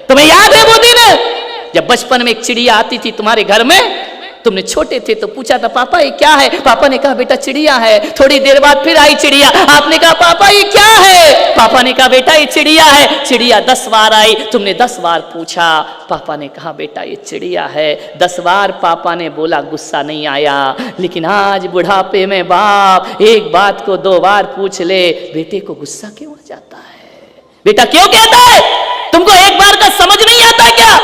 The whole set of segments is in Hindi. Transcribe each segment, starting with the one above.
तुम्हें याद है वो दिन जब बचपन में एक चिड़िया आती थी तुम्हारे घर में? तुमने छोटे थे तो पूछा था पापा ये क्या है? पापा ने कहा बेटा चिड़िया है। थोड़ी देर बाद फिर आई चिड़िया, आपने कहा पापा ये क्या है? पापा ने कहा बेटा ये चिड़िया है। चिड़िया 10 बार आई, तुमने 10 बार पूछा, पापा ने कहा बेटा ये चिड़िया है। 10 बार पापा ने बोला, गुस्सा नहीं आया। लेकिन आज बुढ़ापे में बाप एक बात को 2 बार पूछ ले, बेटे को गुस्सा क्यों आ जाता है? बेटा क्यों कहता है? तुमको एक बार का समझ नहीं आता क्या?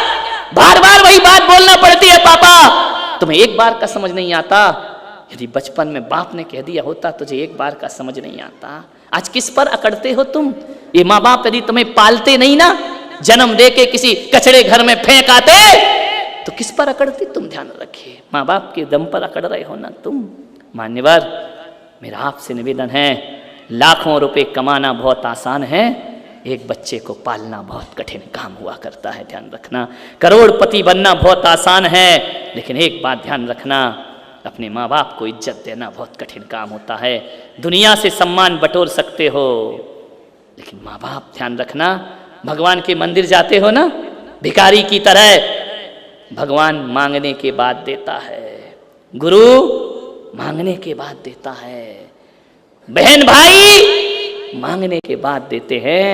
बार बार वही बात बोलना पड़ती है पापा। तुम्हें एक बार का समझ नहीं आता? यदि बचपन में बाप ने कह दिया होता तुझे एक बार का समझ नहीं आता, आज किस पर अकड़ते हो तुम? ये माँ बाप यदि तुम्हें पालते नहीं ना, जन्म दे के किसी कचड़े घर में फेंक आते, तो किस पर अकड़ते? तुम ध्यान रखिए, माँ बाप के दम पर अकड़ रहे हो ना तुम। मान्यवर, मेरा आपसे निवेदन है, लाखों रुपए कमाना बहुत आसान है, एक बच्चे को पालना बहुत कठिन काम हुआ करता है, ध्यान रखना। करोड़पति बनना बहुत आसान है, लेकिन एक बात ध्यान रखना, अपने माँ बाप को इज्जत देना बहुत कठिन काम होता है। दुनिया से सम्मान बटोर सकते हो, लेकिन माँ बाप ध्यान रखना, भगवान के मंदिर जाते हो ना भिखारी की तरह, भगवान मांगने के बाद देता है, गुरु मांगने के बाद देता है, बहन भाई मांगने के बाद देते हैं।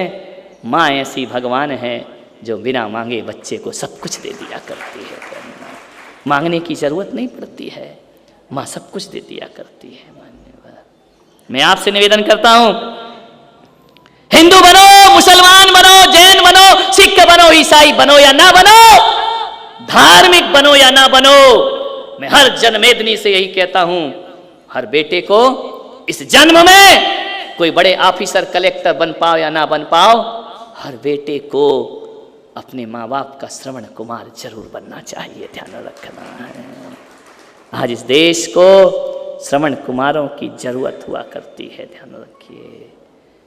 माँ ऐसी भगवान है जो बिना मांगे बच्चे को सब कुछ दे दिया करती है। मांगने की जरूरत नहीं पड़ती है, माँ सब कुछ दे दिया करती है। मैं आपसे निवेदन करता हूं, हिंदू बनो, मुसलमान बनो, जैन बनो, सिख बनो, ईसाई बनो या ना बनो, धार्मिक बनो या ना बनो, मैं हर जन्मेदनी से यही कहता हूं, हर बेटे को इस जन्म में कोई बड़े ऑफिसर कलेक्टर बन पाओ या ना बन पाओ, हर बेटे को अपने माँ बाप का श्रवण कुमार जरूर बनना चाहिए, ध्यान रखना है। आज इस देश को श्रवण कुमारों की जरूरत हुआ करती है, ध्यान रखिए।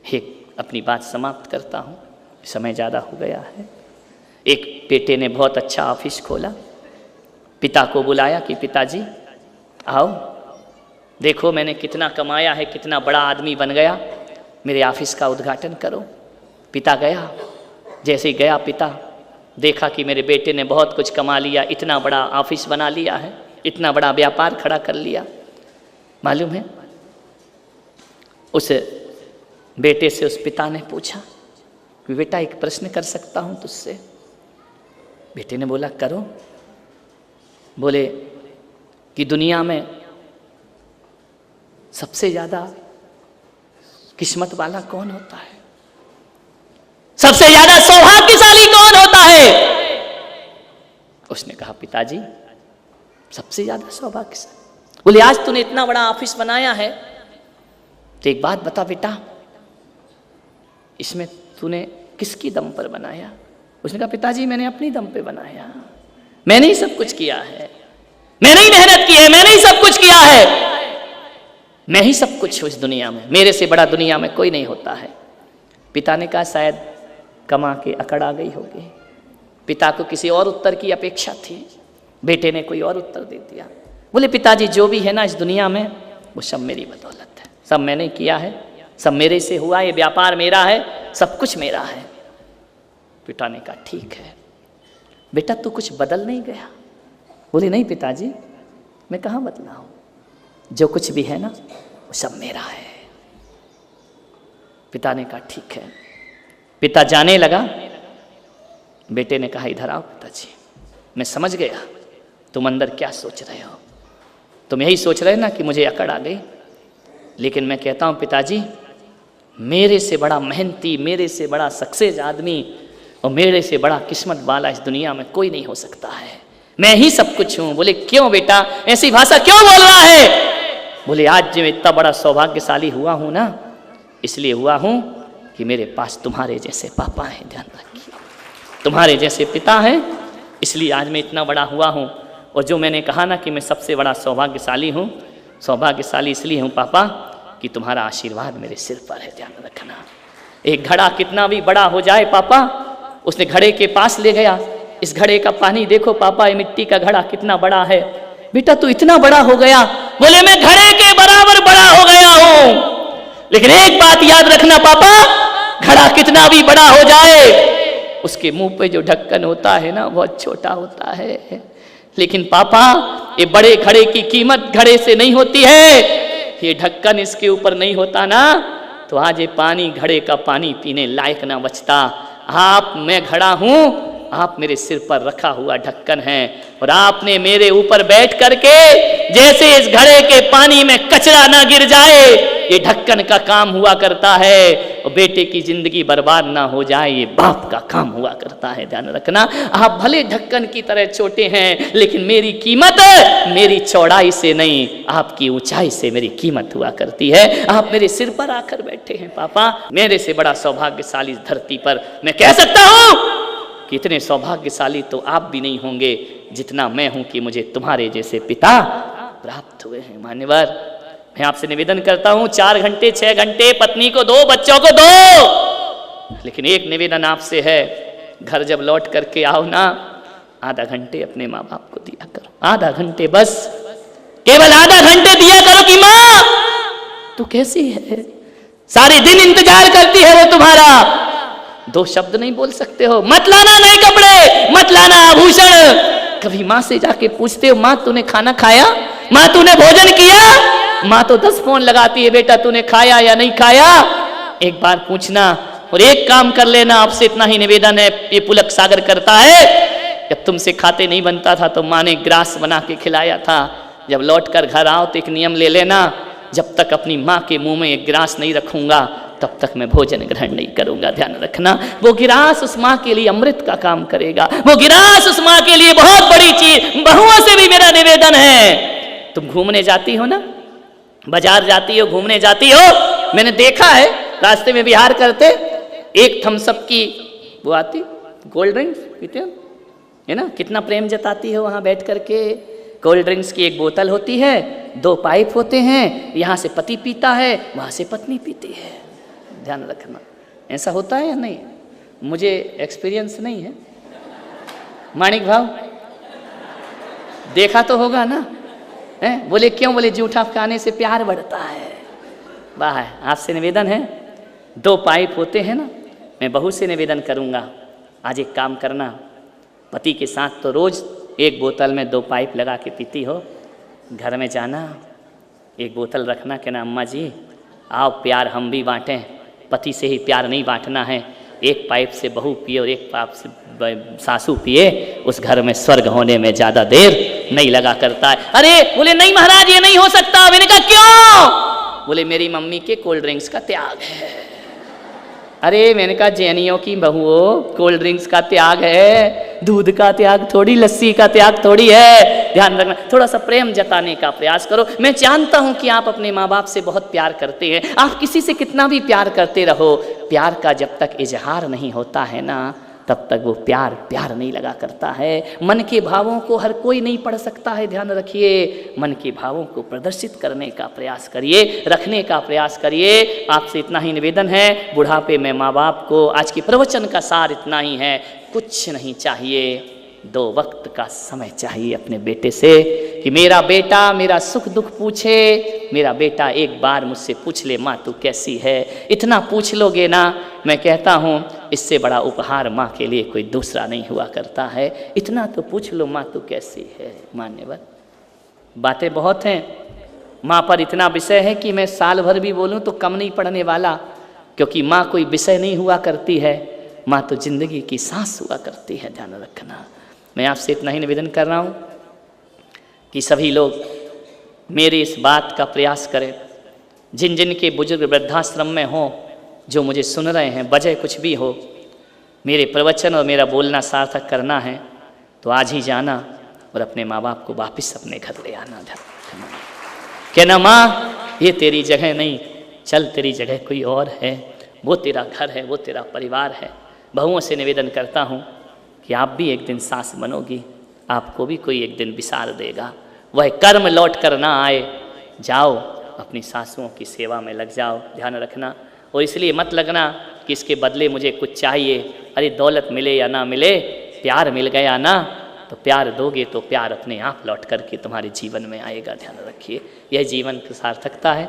एक अपनी बात समाप्त करता हूँ, समय ज़्यादा हो गया है। एक बेटे ने बहुत अच्छा ऑफिस खोला, पिता को बुलाया कि पिताजी आओ देखो मैंने कितना कमाया है, कितना बड़ा आदमी बन गया, मेरे ऑफिस का उद्घाटन करो। पिता गया, जैसे ही गया पिता देखा कि मेरे बेटे ने बहुत कुछ कमा लिया, इतना बड़ा ऑफिस बना लिया है, इतना बड़ा व्यापार खड़ा कर लिया। मालूम है, उस बेटे से उस पिता ने पूछा कि बेटा एक प्रश्न कर सकता हूँ तुझसे? बेटे ने बोला करो। बोले कि दुनिया में सबसे ज्यादा किस्मत वाला कौन होता है? सबसे ज्यादा सौभाग्यशाली कौन होता है? उसने कहा पिताजी सबसे ज्यादा सौभाग्यशाली। बोले आज तूने इतना बड़ा ऑफिस बनाया है, तो एक बात बता बेटा, इसमें तूने किसकी दम पर बनाया? उसने कहा पिताजी मैंने अपनी दम पे बनाया, मैंने ही सब कुछ किया है, मैंने ही मेहनत की है, मैंने ही सब कुछ किया है, मैं ही सब कुछ हूँ इस दुनिया में, मेरे से बड़ा दुनिया में कोई नहीं होता है। पिता ने कहा शायद कमा के अकड़ आ गई होगी। पिता को किसी और उत्तर की अपेक्षा थी, बेटे ने कोई और उत्तर दे दिया। बोले पिताजी जो भी है ना इस दुनिया में वो सब मेरी बदौलत है, सब मैंने किया है, सब मेरे से हुआ, ये व्यापार मेरा है, सब कुछ मेरा है। पिता ने कहा ठीक है बेटा, तू कुछ बदल नहीं गया? बोले नहीं पिताजी मैं कहाँ बदला हूँ, जो कुछ भी है ना वो सब मेरा है। पिता ने कहा ठीक है। पिता जाने लगा, बेटे ने कहा इधर आओ पिताजी, मैं समझ गया तुम अंदर क्या सोच रहे हो। तुम यही सोच रहे ना कि मुझे अकड़ आ गई, लेकिन मैं कहता हूँ पिताजी मेरे से बड़ा मेहनती, मेरे से बड़ा सक्सेस आदमी और मेरे से बड़ा किस्मत वाला इस दुनिया में कोई नहीं हो सकता है, मैं ही सब कुछ हूँ। बोले क्यों बेटा ऐसी भाषा क्यों बोल रहा है? बोले आज जो इतना बड़ा सौभाग्यशाली हुआ हूँ ना, इसलिए हुआ हूँ कि मेरे पास तुम्हारे जैसे पापा हैं, ध्यान रखिए, तुम्हारे जैसे पिता हैं, इसलिए आज मैं इतना बड़ा हुआ हूँ। और जो मैंने कहा ना कि मैं सबसे बड़ा सौभाग्यशाली हूँ, सौभाग्यशाली इसलिए हूँ पापा कि तुम्हारा आशीर्वाद मेरे सिर पर है, ध्यान रखना। एक घड़ा कितना भी बड़ा हो जाए पापा, उसने घड़े के पास ले गया, इस घड़े का पानी देखो पापा, ये मिट्टी का घड़ा कितना बड़ा है। बेटा तू इतना बड़ा हो गया? बोले मैं घड़े के बराबर बड़ा हो गया हूं, लेकिन एक बात याद रखना पापा, घड़ा कितना भी बड़ा हो जाए उसके मुंह पे जो ढक्कन होता है ना बहुत छोटा होता है। लेकिन पापा ये बड़े घड़े की कीमत घड़े से नहीं होती है, ये ढक्कन इसके ऊपर नहीं होता ना तो आज ये पानी घड़े का पानी पीने लायक ना बचता। आप, मैं घड़ा हूं, आप मेरे सिर पर रखा हुआ ढक्कन है और आपने मेरे ऊपर बैठ करके जैसे इस घड़े के पानी में कचरा ना गिर जाए ये ढक्कन का काम हुआ करता है और बेटे की जिंदगी बर्बाद ना हो जाए ये बाप का काम हुआ करता है। ध्यान रखना, आप भले ढक्कन की तरह छोटे हैं लेकिन मेरी कीमत मेरी चौड़ाई से नहीं, आपकी ऊंचाई से मेरी कीमत हुआ करती है। आप मेरे सिर पर आकर बैठे हैं पापा, मेरे से बड़ा सौभाग्यशाली इस धरती पर मैं कह सकता हूं कि इतने सौभाग्यशाली तो आप भी नहीं होंगे जितना मैं हूं कि मुझे तुम्हारे जैसे पिता प्राप्त हुए हैं। मान्यवर, मैं आपसे निवेदन करता हूं 4 घंटे 6 घंटे पत्नी को दो, बच्चों को दो, लेकिन एक निवेदन आपसे है, घर जब लौट करके आओ ना आधा घंटे अपने माँ बाप को दिया करो, आधा घंटे, बस केवल आधा घंटे दिया करो कि माँ तू कैसी है, सारे दिन इंतजार करती है वो तुम्हारा। 2 शब्द नहीं बोल सकते हो, मत लाना नए कपड़े, मत लाना आभूषण। कभी माँ से जाके पूछते हो माँ तूने खाना खाया, माँ तूने भोजन किया? माँ तो 10 फोन लगाती है, बेटा तूने खाया या नहीं खाया, एक बार पूछना। और एक काम कर लेना, आपसे इतना ही निवेदन है, ये पुलक सागर करता है, जब तुमसे खाते नहीं बनता था तो माँ ने ग्रास बना के खिलाया था, जब लौट कर घर आओ तो एक नियम ले लेना, जब तक अपनी माँ के मुंह में एक गिलास नहीं रखूंगा तब तक मैं भोजन ग्रहण नहीं करूंगा। ध्यान रखना, वो गिलास उस माँ के लिए अमृत का काम करेगा, वो गिलास उस माँ के लिए बहुत बड़ी चीज। बहुओं से भी मेरा निवेदन है, तुम घूमने जाती हो ना, बाजार जाती हो, घूमने जाती हो, मैंने देखा है रास्ते में विहार करते एक थम्सअप की वो आती कोल्ड ड्रिंक्स पीते हो है ना, कितना प्रेम जताती है वहां बैठ करके। कोल्ड ड्रिंक्स की एक बोतल होती है, 2 पाइप होते हैं, यहाँ से पति पीता है वहां से पत्नी पीती है। ध्यान रखना, ऐसा होता है या नहीं? मुझे एक्सपीरियंस नहीं है। माणिक भाव देखा तो होगा ना, हैं? बोले क्यों? बोले जूठा खाने से प्यार बढ़ता है। वाह, आपसे निवेदन है, 2 पाइप होते हैं ना, मैं बहू से निवेदन करूंगा, आज एक काम करना, पति के साथ तो रोज एक बोतल में 2 पाइप लगा के पीती हो, घर में जाना एक बोतल रखना, कहना अम्मा जी आओ प्यार हम भी बांटें। पति से ही प्यार नहीं बांटना है, एक पाइप से बहू पिए और एक पाइप से सासू पिए, उस घर में स्वर्ग होने में ज़्यादा देर नहीं लगा करता है। अरे बोले नहीं महाराज ये नहीं हो सकता। मैंने कहा क्यों? बोले मेरी मम्मी के कोल्ड ड्रिंक्स का त्याग है। अरे मैंने कहा जैनियों की बहुओं, कोल्ड ड्रिंक्स का त्याग है, दूध का त्याग थोड़ी, लस्सी का त्याग थोड़ी है। ध्यान रखना, थोड़ा सा प्रेम जताने का प्रयास करो। मैं जानता हूं कि आप अपने माँ बाप से बहुत प्यार करते हैं, आप किसी से कितना भी प्यार करते रहो, प्यार का जब तक इजहार नहीं होता है ना तब तक वो प्यार प्यार नहीं लगा करता है। मन के भावों को हर कोई नहीं पढ़ सकता है, ध्यान रखिए। मन के भावों को प्रदर्शित करने का प्रयास करिए, रखने का प्रयास करिए। आपसे इतना ही निवेदन है, बुढ़ापे में माँ बाप को, आज के प्रवचन का सार इतना ही है, कुछ नहीं चाहिए, 2 वक्त का समय चाहिए अपने बेटे से कि मेरा बेटा मेरा सुख दुख पूछे, मेरा बेटा एक बार मुझसे पूछ ले माँ तू कैसी है। इतना पूछ लोगे ना, मैं कहता हूँ इससे बड़ा उपहार माँ के लिए कोई दूसरा नहीं हुआ करता है। इतना तो पूछ लो माँ तू कैसी है। मान्यवर, बातें बहुत हैं, माँ पर इतना विषय है कि मैं साल भर भी बोलूँ तो कम नहीं पड़ने वाला, क्योंकि माँ कोई विषय नहीं हुआ करती है, माँ तो जिंदगी की सांस हुआ करती है। ध्यान रखना, मैं आपसे इतना ही निवेदन कर रहा हूँ कि सभी लोग मेरी इस बात का प्रयास करें, जिन जिन के बुजुर्ग वृद्धाश्रम में हों, जो मुझे सुन रहे हैं, वजह कुछ भी हो, मेरे प्रवचन और मेरा बोलना सार्थक करना है तो आज ही जाना और अपने माँ बाप को वापस अपने घर ले आना। कहना माँ ये तेरी जगह नहीं, चल तेरी जगह कोई और है, वो तेरा घर है, वो तेरा परिवार है। बहुओं से निवेदन करता हूँ कि आप भी एक दिन सास बनोगी, आपको भी कोई एक दिन विसार देगा। वह कर्म लौट कर ना आए, जाओ अपनी सासुओं की सेवा में लग जाओ। ध्यान रखना, और इसलिए मत लगना कि इसके बदले मुझे कुछ चाहिए। अरे दौलत मिले या ना मिले, प्यार मिल गया ना, तो प्यार दोगे तो प्यार अपने आप लौट करके तुम्हारे जीवन में आएगा। ध्यान रखिए, यह जीवन की सार्थकता है।